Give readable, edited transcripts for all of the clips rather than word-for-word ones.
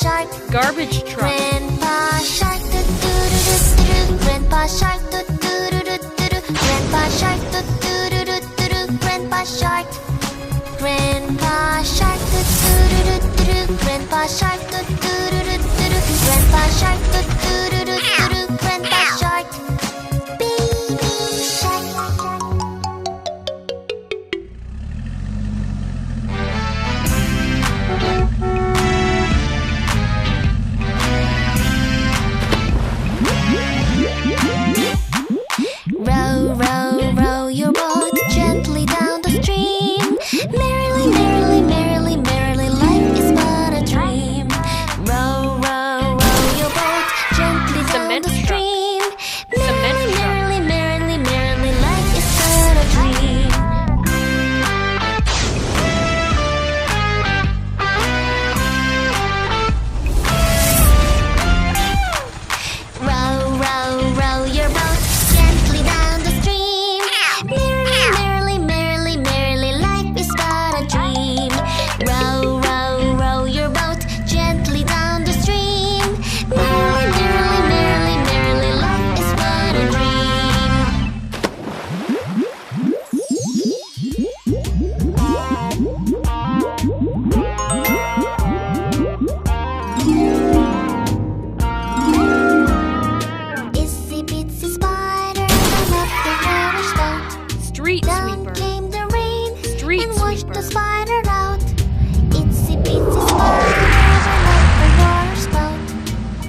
Shark, Garbage truck. Grandpa Shark, doo-doo-doo-doo-doo. Grandpa Shark, doo-doo-doo-doo-doo. Grandpa Shark, doo-doo-doo-doo-doo. Grandpa Shark, Grandpa Shark, doo-doo-doo-doo-doo. Grandpa Shark, doo-doo-doo-doo-doo. Grandpa Shark, doo-doo-doo-doo-doo. Grandpa Shark, Baby Shark. Row, row, row your boat gently down the stream. Merrily, merrily, merrily, merrily, life is but a dream. Row, row, row your boat gently down the stream. Merrily, merrily, merrily, merrily, life is but a dream. Row, row, row your boat gently down the stream. Merrily, merrily, merrily, merrily, life is but a dream. Row, row, row your boat gently down the stream. Merrily, merrily, merrily, merrily, life is but a dream. Itsy bitsy spider ran up the water spout. Street Down sweeper. came the rain Street and washed sweeper. the spider out. Itsy bitsy spider ran up the water spout.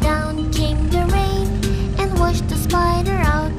Down came the rain and washed the spider out.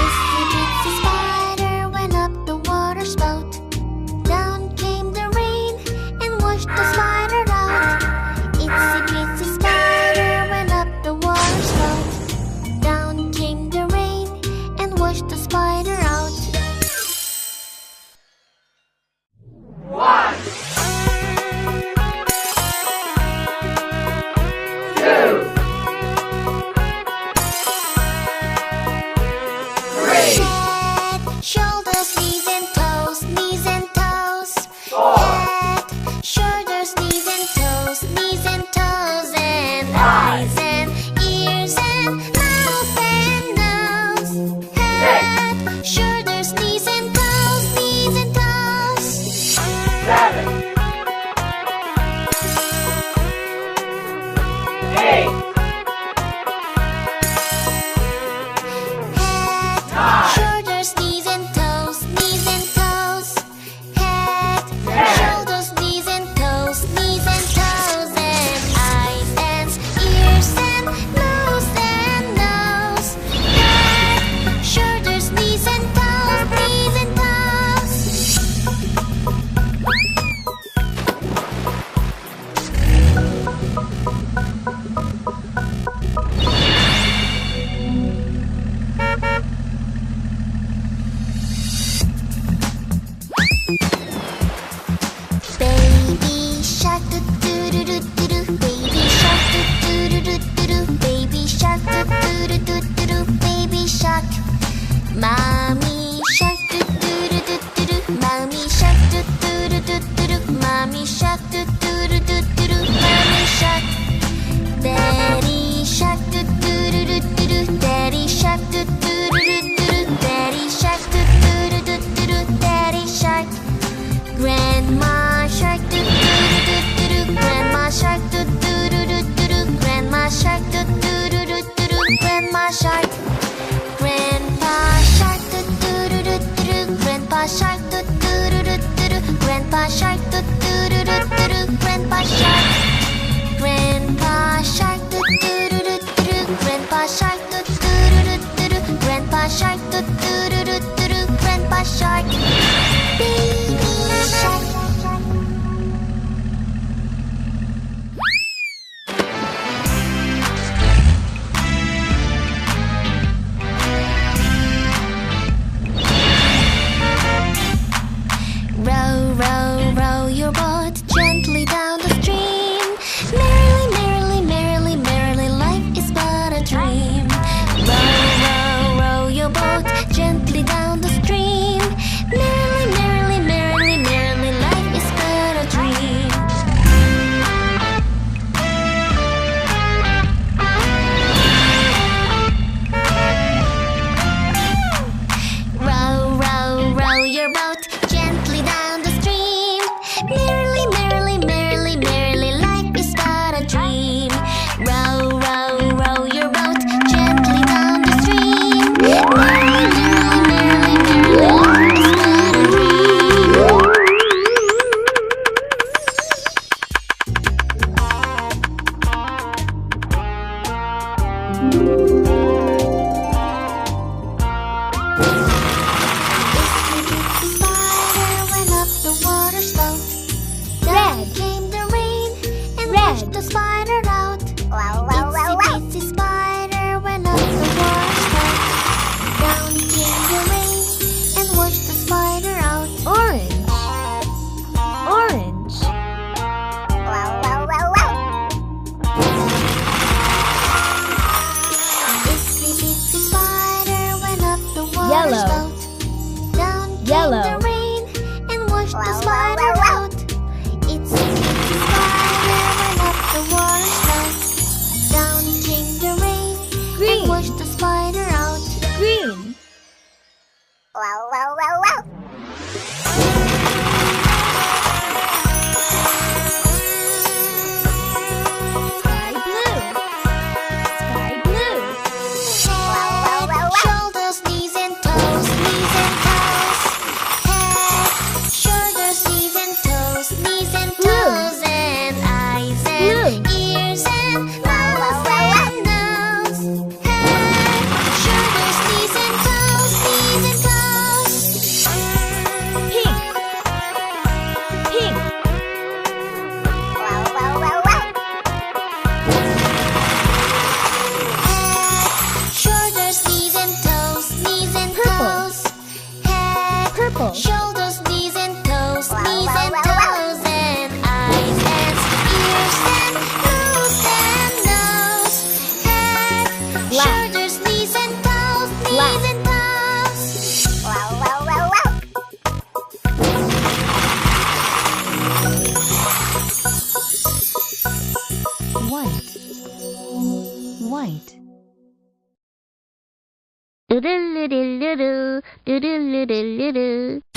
Itsy bitsy spider went up the water spout. Down came the rain and washed the spider out. Itsy bitsy spider went up the water spout. Down came the rain and washed the spider out. Head, shoulders, knees and toes, knees and toes. Head, shoulders, knees and toes, knees and toes, and eyes and ears and mouth and nose. Head, shoulders, knees and toes, knees and toes. Head, shoulders, knees and toes, knees and toes. Head, shoulders, knees and toes, knees and toes, and eyes and ears and nose and nose. Head, shoulders, knees and toes. Yellow. came the rain and washed the spider out. Itsy bitsy spider ran up the water spout. Down came the rain Green. and washed the spider out. Green. Sky blue. Sky blue. Head, shoulders, knees and toes, knees and toes. Head, shoulders, knees and toes, knees and toes, and eyes and ears and mouth and nose. Head, shoulders, knees and toes, knees and toes. Pink. Pink. Shoulders, knees and toes, knees and Purple. toes. Head, Purple. shoulders, knees and toes, knees and toes, and eyes and ears and nose and nose. Head, Black. shoulders, knees and toes, Black. knees and toes. White. White. Do do do do do do do do do do.